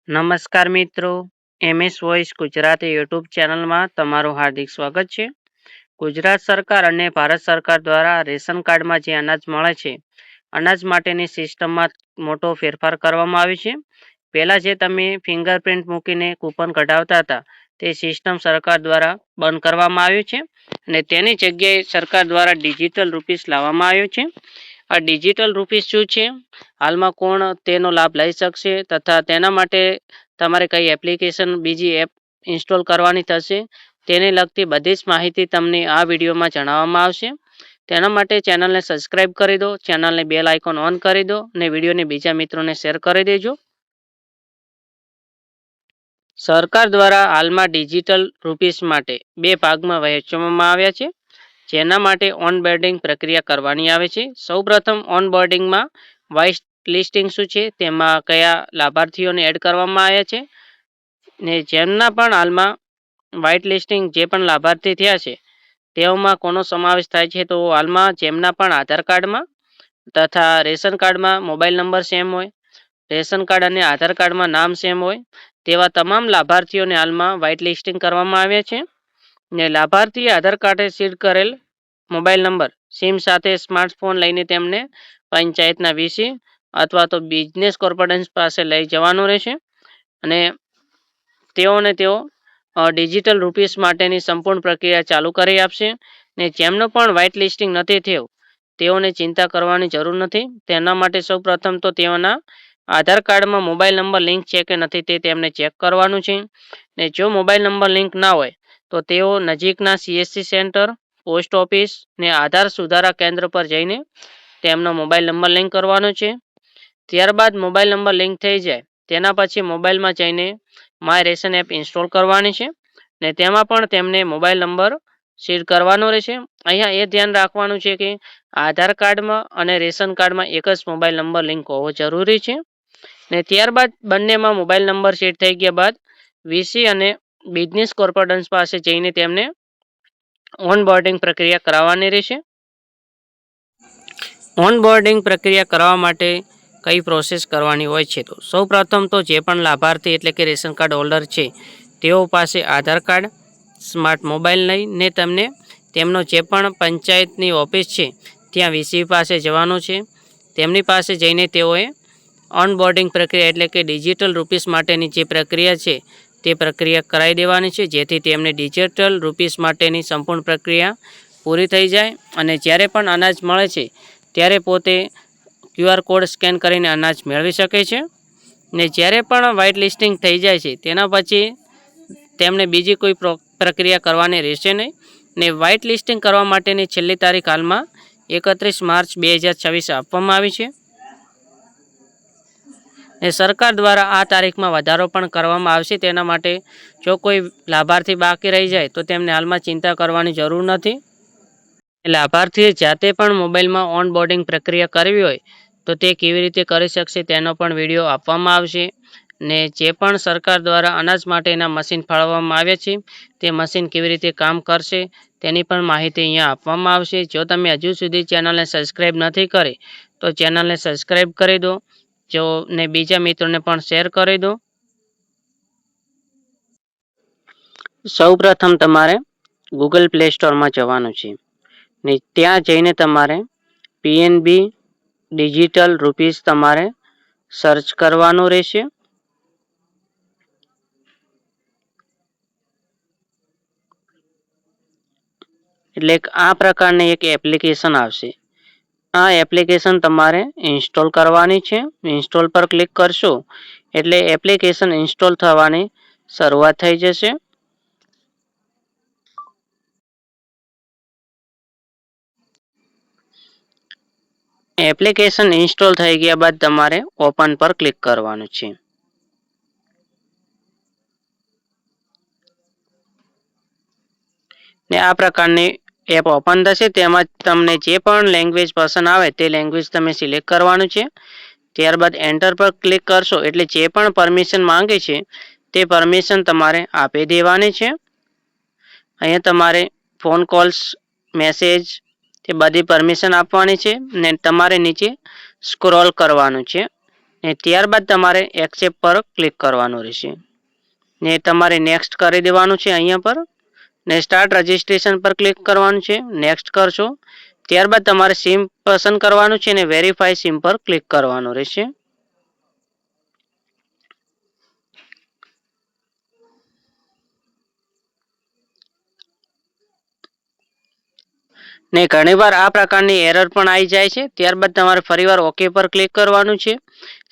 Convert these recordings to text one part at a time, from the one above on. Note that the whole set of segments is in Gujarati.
નમસ્કાર મિત્રો, MS વોઇસ ગુજરાતી યુટ્યુબ ચેનલમાં તમારું હાર્દિક સ્વાગત છે. ગુજરાત સરકાર અને ભારત સરકાર દ્વારા રેશન કાર્ડમાં જે અનાજ મળે છે, અનાજ માટેની સિસ્ટમમાં મોટો ફેરફાર કરવામાં આવ્યો છે. પહેલાં જે તમે ફિંગરપ્રિન્ટ મૂકીને કૂપન કઢાવતા હતા, તે સિસ્ટમ સરકાર દ્વારા બંધ કરવામાં આવ્યું છે અને તેની જગ્યાએ સરકાર દ્વારા ડિજિટલ રૂપીસ લાવવામાં આવ્યો છે. આ ડિજિટલ રૂપીસ શું છે, હાલમાં કોણ તેનો લાભ લઈ શકશે તથા તેના માટે તમારે કઈ એપ્લિકેશન બીજી એપ ઇન્સ્ટોલ કરવાની થશે, તેને લગતી બધી જ માહિતી તમને આ વિડીયોમાં જણાવવામાં આવશે. તેના માટે ચેનલને સબસ્ક્રાઈબ કરી દો, ચેનલને બેલ આઇકોન ઓન કરી દો અને વિડીયોને બીજા મિત્રોને શેર કરી દેજો. સરકાર દ્વારા હાલમાં ડિજિટલ રૂપીસ માટે 2 ભાગમાં વહેંચવામાં આવ્યા છે, જેના માટે ઓનબોર્ડિંગ પ્રક્રિયા કરવાની આવે છે. સૌપ્રથમ ઓનબોર્ડિંગમાં વાઇસ લિસ્ટિંગ શું છે, તેમાં કયા લાભાર્થીઓને એડ કરવામાં આવ્યા છે ને જેમના પણ હાલમાં વ્હાઇટ લિસ્ટિંગ જે પણ લાભાર્થી થયા છે તેઓમાં કોનો સમાવેશ થાય છે, તો હાલમાં જેમના પણ આધાર કાર્ડમાં તથા રેશન કાર્ડમાં મોબાઈલ નંબર સેમ હોય, રેશન કાર્ડ અને આધાર કાર્ડમાં નામ સેમ હોય તેવા તમામ લાભાર્થીઓને હાલમાં વ્હાઇટ લિસ્ટિંગ કરવામાં આવ્યા છે. ને લાભાર્થીએ આધાર કાર્ડે સીડ કરેલ મોબાઈલ નંબર સિમ સાથે સ્માર્ટફોન લઈને તેમને પંચાયતના વીસી અથવા તો બિઝનેસ કોર્પોરેશન પાસે લઈ જવાનું રહેશે અને તેઓ ડિજિટલ રૂપીસ માટેની સંપૂર્ણ પ્રક્રિયા ચાલુ કરી આપશે. ને જેમનું પણ વ્હાઇટ લિસ્ટિંગ નથી થયું તેઓને ચિંતા કરવાની જરૂર નથી. તેના માટે સૌપ્રથમ તો તેઓના આધાર કાર્ડમાં મોબાઈલ નંબર લિંક છે કે નથી તે તેમને ચેક કરવાનું છે. ને જો મોબાઈલ નંબર લિંક ના હોય તો તેઓ નજીકના CSC સેન્ટર, પોસ્ટ ઓફિસ ને આધાર સુધારા કેન્દ્ર પર જઈને તેમનો મોબાઈલ નંબર લિંક કરવાનો છે. ત્યારબાદ મોબાઈલ નંબર લિંક થઈ જાય તેના પછી મોબાઈલમાં જઈને માય રેશન એપ ઇન્સ્ટોલ કરવાની છે ને તેમાં પણ તેમને મોબાઈલ નંબર સીડ કરવાનો રહેશે. અહીંયા એ ધ્યાન રાખવાનું છે કે આધાર કાર્ડમાં અને રેશન કાર્ડમાં એક જ મોબાઈલ નંબર લિંક હોવો જરૂરી છે. ને ત્યારબાદ બંનેમાં મોબાઈલ નંબર સીડ થઈ ગયા બાદ વીસી અને બિઝનેસ કોર્પોરેશન પાસે જઈને તેમને ઓનબોર્ડિંગ પ્રક્રિયા કરાવવાની રહેશે. ઓનબોર્ડિંગ પ્રક્રિયા કરવા માટે કઈ પ્રોસેસ કરવાની હોય છે, તો સૌપ્રથમ તો જે પણ લાભાર્થી એટલે કે રેશન કાર્ડ હોલ્ડર છે તેઓ પાસે આધાર કાર્ડ, સ્માર્ટ મોબાઈલ લઈને તેમને તેમનો જે પણ પંચાયતની ઓફિસ છે ત્યાં વીસી પાસે જવાનું છે. તેમની પાસે જઈને તેઓએ ઓનબોર્ડિંગ પ્રક્રિયા એટલે કે ડિજિટલ રૂપીસ માટેની જે પ્રક્રિયા છે તે પ્રક્રિયા કરાવી દેવાની છે, જેથી તેમને ડિજિટલ રૂપીસ માટેની સંપૂર્ણ પ્રક્રિયા પૂરી થઈ જાય અને જ્યારે પણ અનાજ મળે છે ત્યારે પોતે QR કોડ સ્કેન કરીને અનાજ મેળવી શકે છે. ને જ્યારે પણ વ્હાઇટ લિસ્ટિંગ થઈ જાય છે તેના પછી તેમને બીજી કોઈ પ્રક્રિયા કરવાની રહેશે નહીં. ને વ્હાઇટ લિસ્ટિંગ કરવા માટેની છેલ્લી તારીખ હાલમાં 31 માર્ચ 2026 આપવામાં આવી છે. ને સરકાર દ્વારા આ તારીખમાં વધારો પણ કરવામાં આવશે. તેના માટે જો કોઈ લાભાર્થી બાકી રહી જાય તો તેમને હાલમાં ચિંતા કરવાની જરૂર નથી. લાભાર્થીએ જાતે પણ મોબાઈલમાં ઓનબોર્ડિંગ પ્રક્રિયા કરવી હોય તો તે કેવી રીતે કરી શકશે તેનો પણ વિડીયો આપવામાં આવશે. ને જે પણ સરકાર દ્વારા અનાજ માટેના મશીન ફાળવવામાં આવ્યા છે તે મશીન કેવી રીતે કામ કરશે તેની પણ માહિતી અહીંયા આપવામાં આવશે. જો તમે હજુ સુધી ચેનલને સબસ્ક્રાઈબ નથી કરી તો ચેનલને સબસ્ક્રાઈબ કરી દો, ને બીજા મિત્રોને પણ શેર કરી દો. સૌપ્રથમ તમારે ગૂગલ પ્લે સ્ટોરમાં જવાનું છે ને ત્યાં જઈને તમારે PNB ડિજિટલ રૂપીસ તમારે સર્ચ કરવાનું રહેશે. એટલે આ પ્રકારની એક એપ્લિકેશન આવશે. આ એપ્લિકેશન તમારે ઇન્સ્ટોલ કરવાની છે. ઇન્સ્ટોલ પર ક્લિક કરશો એટલે એપ્લિકેશન ઇન્સ્ટોલ થવાની શરૂઆત થઈ જશે. એપ્લિકેશન ઇન્સ્ટોલ થઈ ગયા બાદ તમારે ઓપન પર ક્લિક કરવાનું છે. ને આ પ્રકારની એપ ઓપન થશે. તેમાં તમને જે પણ લેંગ્વેજ પસંદ આવે તે લેંગ્વેજ તમે સિલેક્ટ કરવાનું છે. ત્યારબાદ એન્ટર પર ક્લિક કરશો એટલે જે પણ પરમિશન માંગે છે તે પરમિશન તમારે આપી દેવાની છે. અહીંયા તમારે ફોન કોલ્સ, મેસેજ તે બધી પરમિશન આપવાની છે ને તમારે નીચે સ્ક્રોલ કરવાનું છે. ને ત્યારબાદ તમારે એક્સેપ્ટ પર ક્લિક કરવાનું રહેશે ને તમારે નેક્સ્ટ કરી દેવાનું છે અહીંયા પર ને સ્ટાર્ટ રજિસ્ટ્રેશન પર ક્લિક કરવાનું છે, નેક્સ્ટ કરશો. ત્યારબાદ તમારે સિમ પસંદ કરવાનું છે અને વેરીફાઈ સિમ પર ક્લિક કરવાનું રહેશે. ને ઘણીવાર આ પ્રકારની એરર પણ આવી જાય છે. ત્યારબાદ તમારે ફરીવાર ઓકે પર ક્લિક કરવાનું છે,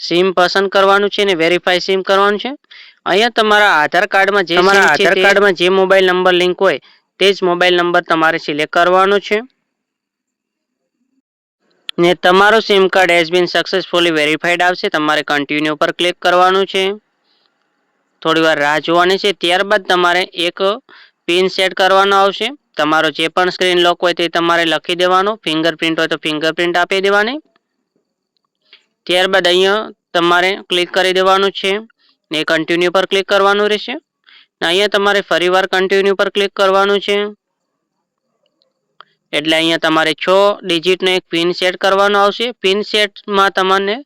સિમ પસંદ કરવાનું છે અને વેરીફાઈ સિમ કરવાનું છે. અહીંયા તમારા આધાર કાર્ડમાં જે મોબાઈલ નંબર લિંક હોય તે જ મોબાઈલ નંબર તમારે સિલેક્ટ કરવાનો છે. ને તમારું sim card has been successfully verified આવશે. તમારે કન્ટિન્યુ પર ક્લિક કરવાનું છે, થોડી વાર રાહ જોવાની છે. ત્યારબાદ તમારે એક પિન સેટ કરવાનો આવશે. તમારો જે પણ સ્ક્રીન લોક હોય તે તમારે લખી દેવાનો, ફિંગરપ્રિન્ટ હોય તો ફિંગરપ્રિન્ટ આપી દેવાની. ત્યારબાદ અહીંયા તમારે ક્લિક કરી દેવાનું છે ને કન્ટિન્યુ પર ક્લિક કરવાનું રહેશે. અહીંયા તમારે ફરીવાર કન્ટિન્યુ પર ક્લિક કરવાનું છે. એટલે અહીંયા તમારે 6 ડિજિટનો એક પિન સેટ કરવાનો આવશે. પિન સેટમાં તમને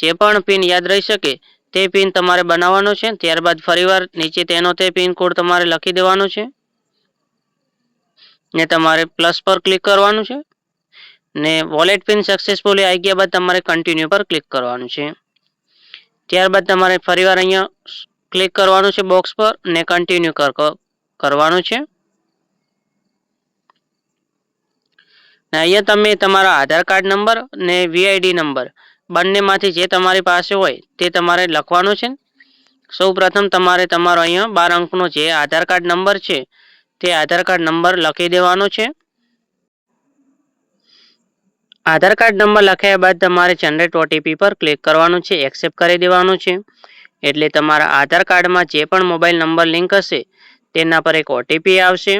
જે પણ પિન યાદ રહી શકે તે પિન તમારે બનાવવાનો છે. ત્યારબાદ ફરીવાર નીચે તેનો તે પિન કોડ તમારે લખી દેવાનો છે ને તમારે પ્લસ પર ક્લિક કરવાનું છે ને વોલેટ પિન સક્સેસફુલી આવી ગયા બાદ તમારે કન્ટિન્યુ પર ક્લિક કરવાનું છે. ત્યારબાદ તમારે ફરીવાર અહીંયા ક્લિક કરવાનું છે બોક્સ પર ને કન્ટિન્યુ કરવાનું છે. અહીંયા તમે તમારા આધાર કાર્ડ નંબર ને વીઆઈડી નંબર બંનેમાંથી જે તમારી પાસે હોય તે તમારે લખવાનું છે. સૌ પ્રથમ તમારે તમારો અહીંયા 12 અંકનો જે આધાર કાર્ડ નંબર છે તે આધાર કાર્ડ નંબર લખી દેવાનો છે. આધાર કાર્ડ નંબર લખ્યા બાદ તમારે જનરેટ ઓટીપી પર ક્લિક કરવાનું છે, એક્સેપ્ટ કરી દેવાનું છે. એટલે તમારા આધાર કાર્ડમાં જે પણ મોબાઈલ નંબર લિંક હશે તેના પર એક ઓટીપી આવશે.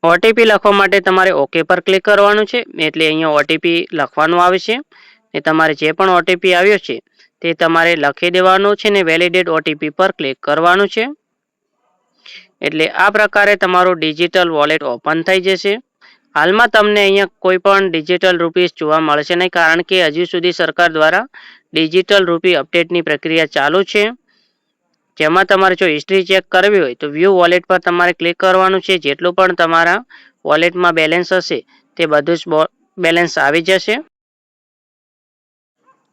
ઓટીપી લખવા માટે તમારે ઓકે પર ક્લિક કરવાનું છે. એટલે અહીંયા ઓટીપી લખવાનું આવે છે ને તમારે જે પણ ઓટીપી આવ્યો છે તે તમારે લખી દેવાનું છે ને વેલિડેટ ઓટીપી પર ક્લિક કરવાનું છે. એટલે આ પ્રકારે તમારું ડિજિટલ વોલેટ ઓપન થઈ જશે. હાલમાં તમને અહીંયા કોઈ પણ ડિજિટલ રૂપીસ જોવા મળશે નહીં, કારણ કે હજુ સુધી સરકાર દ્વારા ડિજિટલ રૂપી અપડેટની પ્રક્રિયા ચાલુ છે. જેમાં તમારે જો હિસ્ટ્રી ચેક કરવી હોય તો વ્યૂ વોલેટ પર તમારે ક્લિક કરવાનું છે. જેટલું પણ તમારા વોલેટમાં બેલેન્સ હશે તે બધું જ બેલેન્સ આવી જશે.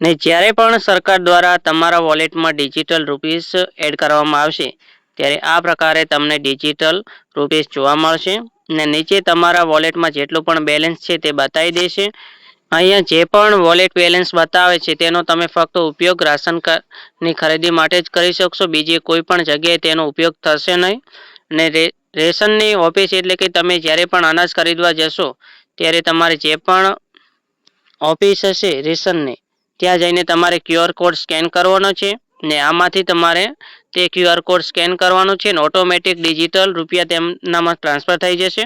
ને જ્યારે પણ સરકાર દ્વારા તમારા વોલેટમાં ડિજિટલ રૂપીસ એડ કરવામાં આવશે ત્યારે આ પ્રકારે તમને ડિજિટલ રૂપીસ જોવા મળશે ને નીચે તમારા વોલેટમાં જેટલું પણ બેલેન્સ છે તે બતાવી દેશે. અહીંયા જે પણ વોલેટ બેલેન્સ બતાવે છે તેનો તમે ફક્ત ઉપયોગ રાશનની ખરીદી માટે જ કરી શકશો, બીજી કોઈ પણ જગ્યાએ તેનો ઉપયોગ થશે નહીં. ને રેશનની ઓફિસ એટલે કે તમે જ્યારે પણ અનાજ ખરીદવા જશો ત્યારે તમારે જે પણ ઓફિસ હશે રેશનની ત્યાં જઈને તમારે QR કોડ સ્કેન કરવાનો છે ને આમાંથી તમારે તે QR કોડ સ્કેન કરવાનો છે ને ઓટોમેટિક ડિજિટલ રૂપિયા તેમનામાં ટ્રાન્સફર થઈ જશે.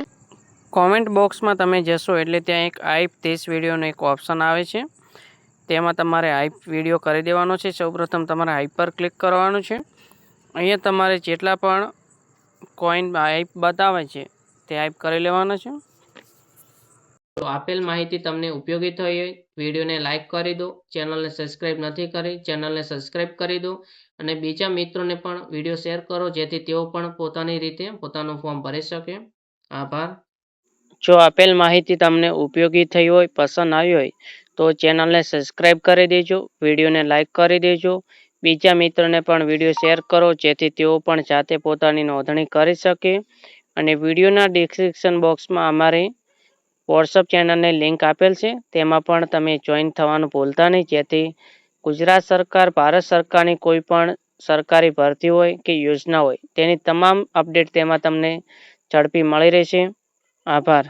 કોમેન્ટ બોક્સમાં તમે જશો એટલે ત્યાં એક આઈપ ધીસ વિડીયોનો એક ઓપ્શન આવે છે, તેમાં તમારે આઈપ વિડીયો કરી દેવાનો છે. સૌપ્રથમ તમારે આઈપ પર ક્લિક કરવાનું છે. અહીંયા તમારે જેટલા પણ કોઈન આઈપ બતાવે છે તે આઈપ કરી લેવાનો છે. તો આપેલ માહિતી તમને ઉપયોગી થઈ હોય વિડીયોને લાઇક કરી દો, ચેનલને સબસ્ક્રાઈબ નથી કરી ચેનલને સબસ્ક્રાઈબ કરી દો અને બીજા મિત્રોને પણ વિડીયો શેર કરો જેથી તેઓ પણ પોતાની રીતે પોતાનું ફોર્મ ભરી શકે. આભાર. જો આપેલ માહિતી તમને ઉપયોગી થઈ હોય, પસંદ આવી હોય તો ચેનલને સબસ્ક્રાઈબ કરી દેજો, વિડીયોને લાઇક કરી દેજો, બીજા મિત્રોને પણ વિડીયો શેર કરો જેથી તેઓ પણ જાતે પોતાની નોંધણી કરી શકે. અને વિડીયોના ડિસ્ક્રિપ્શન બોક્સમાં અમારી વોટ્સઅપ ચેનલની લિંક આપેલ છે, તેમાં પણ તમે જોઈન થવાનું ભૂલતા નહીં, જેથી ગુજરાત સરકાર, ભારત સરકારની કોઈ પણ સરકારી ભરતી હોય કે યોજના હોય તેની તમામ અપડેટ તેમાં તમને ઝડપી મળી રહેશે. આભાર.